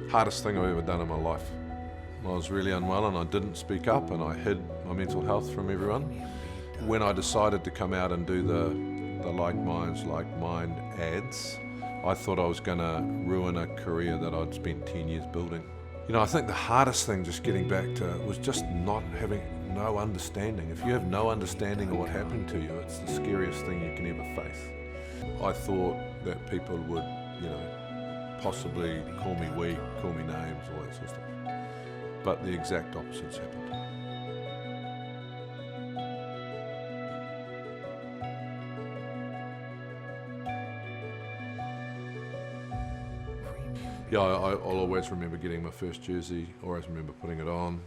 Hardest thing I've ever done in my life. I was really unwell and I didn't speak up and I hid my mental health from everyone. When I decided to come out and do the Like Minds, Like Mind ads, I thought I was going to ruin a career that I'd spent 10 years building. You know, I think the hardest thing, just getting back to it, was just not having no understanding. If you have no understanding of what happened to you, it's the scariest thing you can ever face. I thought that people would, possibly call me weak, call me names, all that sort of stuff. But the exact opposite's happened. Yeah, I'll always remember getting my first jersey, always remember putting it on.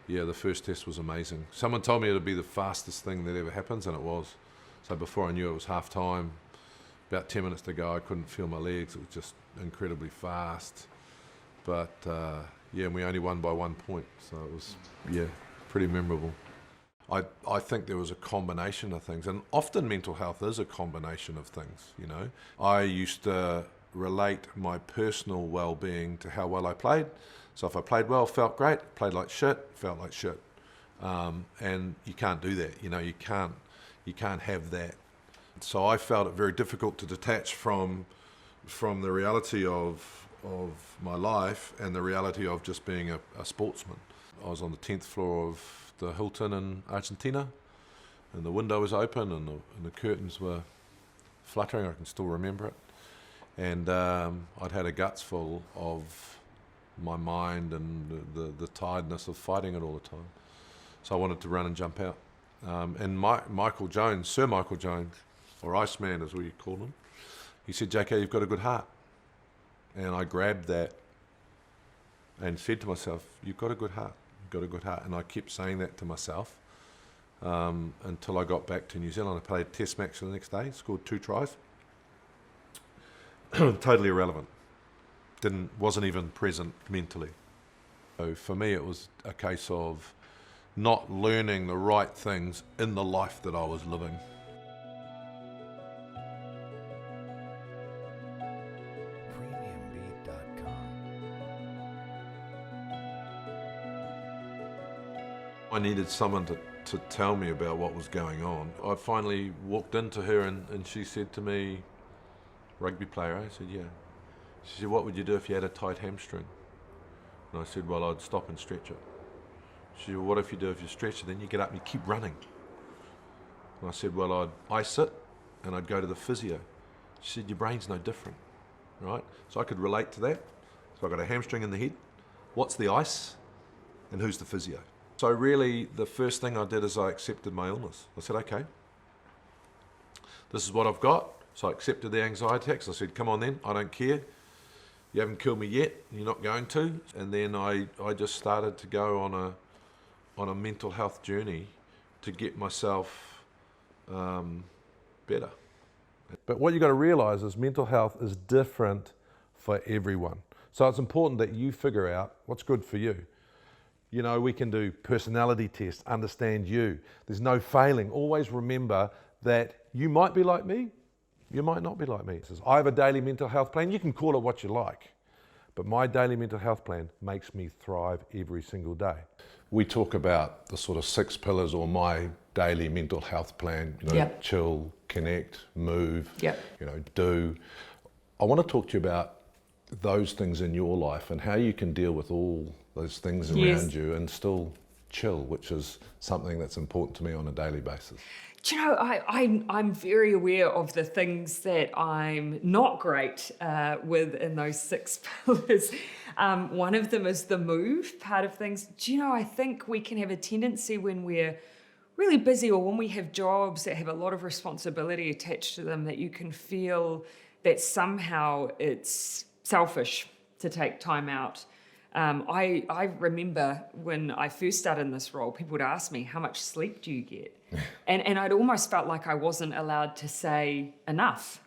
Yeah, the first test was amazing. Someone told me it would be the fastest thing that ever happens, and it was. So before I knew it was half time, about 10 minutes to go, I couldn't feel my legs. It was just incredibly fast. But yeah, we only won by 1 point, so it was, pretty memorable. I think there was a combination of things, and often mental health is a combination of things, I used to relate my personal well-being to how well I played. So if I played well, felt great. Played like shit, felt like shit. And you can't do that, you can't have that. So I felt it very difficult to detach from the reality of my life and the reality of just being a sportsman. I was on the 10th floor of the Hilton in Argentina, and the window was open and the curtains were fluttering. I can still remember it. And I'd had a guts full of my mind and the tiredness of fighting it all the time. So I wanted to run and jump out. And Michael Jones, Sir Michael Jones, or Iceman as we called him, he said, "JK, you've got a good heart." And I grabbed that and said to myself, "You've got a good heart, you've got a good heart." And I kept saying that to myself until I got back to New Zealand. I played test match the next day, scored 2 tries. Totally irrelevant. Wasn't even present mentally. So for me, it was a case of not learning the right things in the life that I was living. I needed someone to tell me about what was going on. I finally walked into her and she said to me, "Rugby player?" I said, "Yeah." She said, "What would you do if you had a tight hamstring?" And I said, "Well, I'd stop and stretch it." She said, "Well, what if you stretch it, then you get up and you keep running?" And I said, "Well, I'd ice it and I'd go to the physio." She said, "Your brain's no different," right? So I could relate to that. So I got a hamstring in the head. What's the ice? And who's the physio? So really, the first thing I did is I accepted my illness. I said, "Okay, this is what I've got." So I accepted the anxiety attacks. I said, "Come on then, I don't care. You haven't killed me yet, you're not going to." And then I just started to go on a mental health journey to get myself better. But what you've got to realise is mental health is different for everyone. So it's important that you figure out what's good for you. We can do personality tests, understand you. There's no failing. Always remember that you might be like me, you might not be like me. I have a daily mental health plan. You can call it what you like, but my daily mental health plan makes me thrive every single day. We talk about the sort of 6 pillars or my daily mental health plan, Yep. Chill, connect, move, Yep. do. I want to talk to you about those things in your life and how you can deal with all those things around you and still chill, which is something that's important to me on a daily basis. Do you know, I'm very aware of the things that I'm not great with in those 6 pillars. One of them is the move part of things. Do you know, I think we can have a tendency when we're really busy or when we have jobs that have a lot of responsibility attached to them that you can feel that somehow it's selfish to take time out. I remember when I first started in this role, people would ask me, "How much sleep do you get?" And I'd almost felt like I wasn't allowed to say enough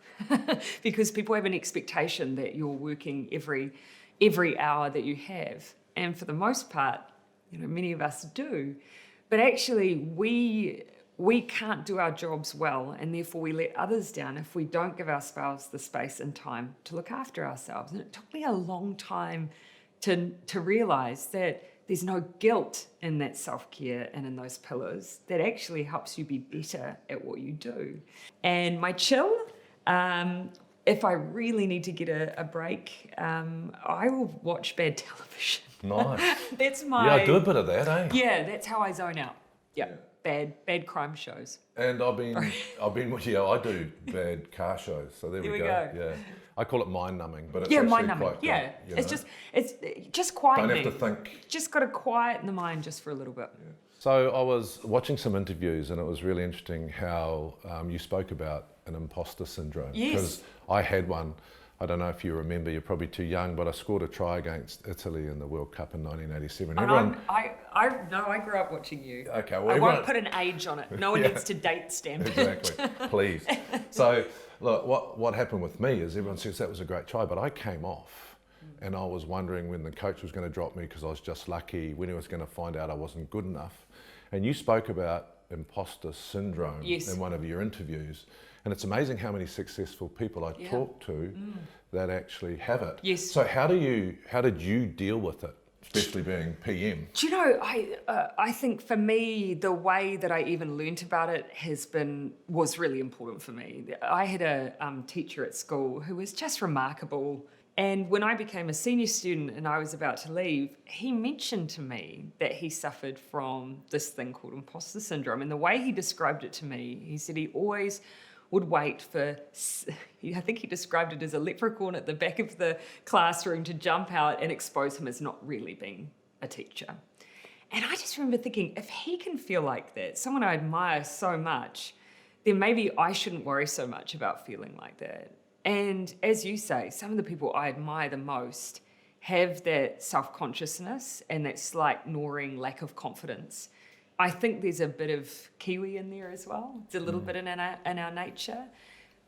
because people have an expectation that you're working every hour that you have. And for the most part, many of us do. But actually, we we can't do our jobs well, and therefore we let others down if we don't give ourselves the space and time to look after ourselves. And it took me a long time to realize that there's no guilt in that self-care and in those pillars that actually helps you be better at what you do. And my chill, if I really need to get a break, I will watch bad television. Nice. That's my... Yeah, I do a bit of that, eh? Yeah, that's how I zone out. Yeah. Bad crime shows. And I do bad car shows. So there we go. Yeah, I call it mind numbing, but it's mind numbing. quite Yeah, good, it's just quieting. Don't have to think. Just got to quieten the mind just for a little bit. Yeah. So I was watching some interviews, and it was really interesting how you spoke about an imposter syndrome. Yes. Because I had one. I don't know if you remember, you're probably too young, but I scored a try against Italy in the World Cup in 1987. I grew up watching you. Okay, well, I won't put an age on it. No one needs to date stamp it. Exactly, please. So, look, what happened with me is everyone says that was a great try, but I came off, and I was wondering when the coach was going to drop me because I was just lucky, when he was going to find out I wasn't good enough. And you spoke about imposter syndrome in one of your interviews. And it's amazing how many successful people I talk to that actually have it. Yes. So how did you deal with it, especially being PM? Do you know, I think for me, the way that I even learnt about it was really important for me. I had a teacher at school who was just remarkable. And when I became a senior student and I was about to leave, he mentioned to me that he suffered from this thing called imposter syndrome. And the way he described it to me, he said he always would wait for, I think he described it as a leprechaun at the back of the classroom to jump out and expose him as not really being a teacher. And I just remember thinking, if he can feel like that, someone I admire so much, then maybe I shouldn't worry so much about feeling like that. And as you say, some of the people I admire the most have that self-consciousness and that slight gnawing lack of confidence. I think there's a bit of Kiwi in there as well. It's a little bit in our nature.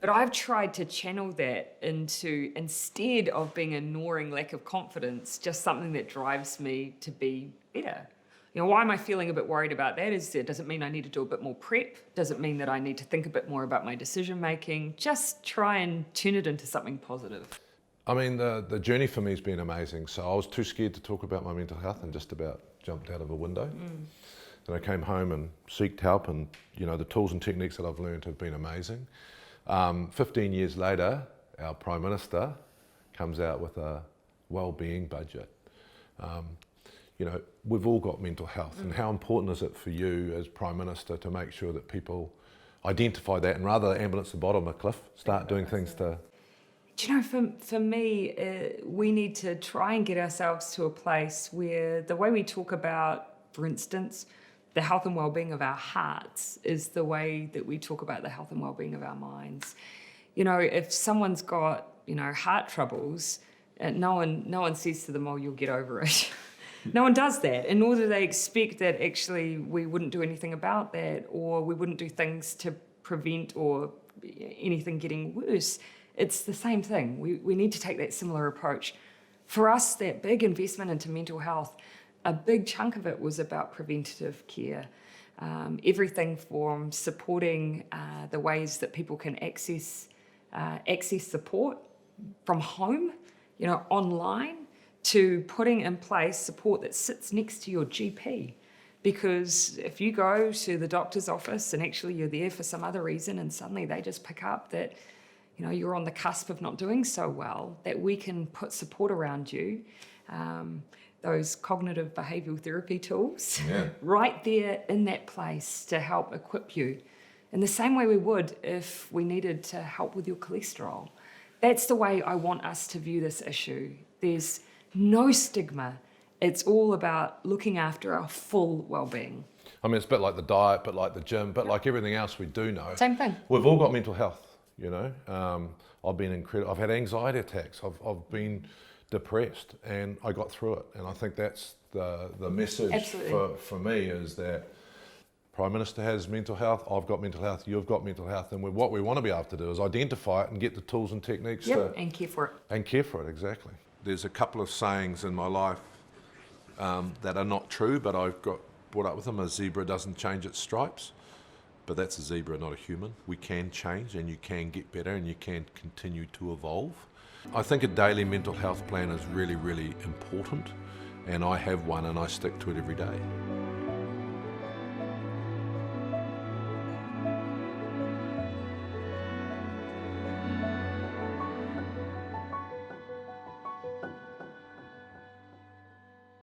But I've tried to channel that into, instead of being a gnawing lack of confidence, just something that drives me to be better. You know, why am I feeling a bit worried about that? Does it mean I need to do a bit more prep? Does it mean that I need to think a bit more about my decision making? Just try and turn it into something positive. I mean, the journey for me has been amazing. So I was too scared to talk about my mental health and just about jumped out of a window. And I came home and sought help, and the tools and techniques that I've learned have been amazing. 15 years later, our Prime Minister comes out with a well-being budget. We've all got mental health, and how important is it for you as Prime Minister to make sure that people identify that, and rather than ambulance the bottom of the cliff, start doing things to... Do you know, for me, we need to try and get ourselves to a place where the way we talk about, for instance, the health and well-being of our hearts is the way that we talk about the health and well-being of our minds. If someone's got, heart troubles, no one says to them, "Oh, you'll get over it." No one does that, and nor do they expect that actually we wouldn't do anything about that, or we wouldn't do things to prevent or anything getting worse. It's the same thing. We need to take that similar approach. For us, that big investment into mental health, a big chunk of it was about preventative care. Everything from supporting the ways that people can access support from home, online, to putting in place support that sits next to your GP. Because if you go to the doctor's office and actually you're there for some other reason and suddenly they just pick up that you're on the cusp of not doing so well, that we can put support around you. Those cognitive behavioural therapy tools right there in that place to help equip you in the same way we would if we needed to help with your cholesterol. That's the way I want us to view this issue. There's no stigma. It's all about looking after our full well-being. I mean, it's a bit like the diet, a bit like the gym, but like everything else we do know. Same thing. We've all got mental health, I've been incredible. I've had anxiety attacks. I've been depressed, and I got through it. And I think that's the message for me is that Prime Minister has mental health, I've got mental health, you've got mental health, and what we want to be able to do is identify it and get the tools and techniques and care for it. And care for it, exactly. There's a couple of sayings in my life that are not true, but I've got brought up with them. A zebra doesn't change its stripes, but that's a zebra, not a human. We can change and you can get better and you can continue to evolve. I think a daily mental health plan is really, really important, and I have one and I stick to it every day.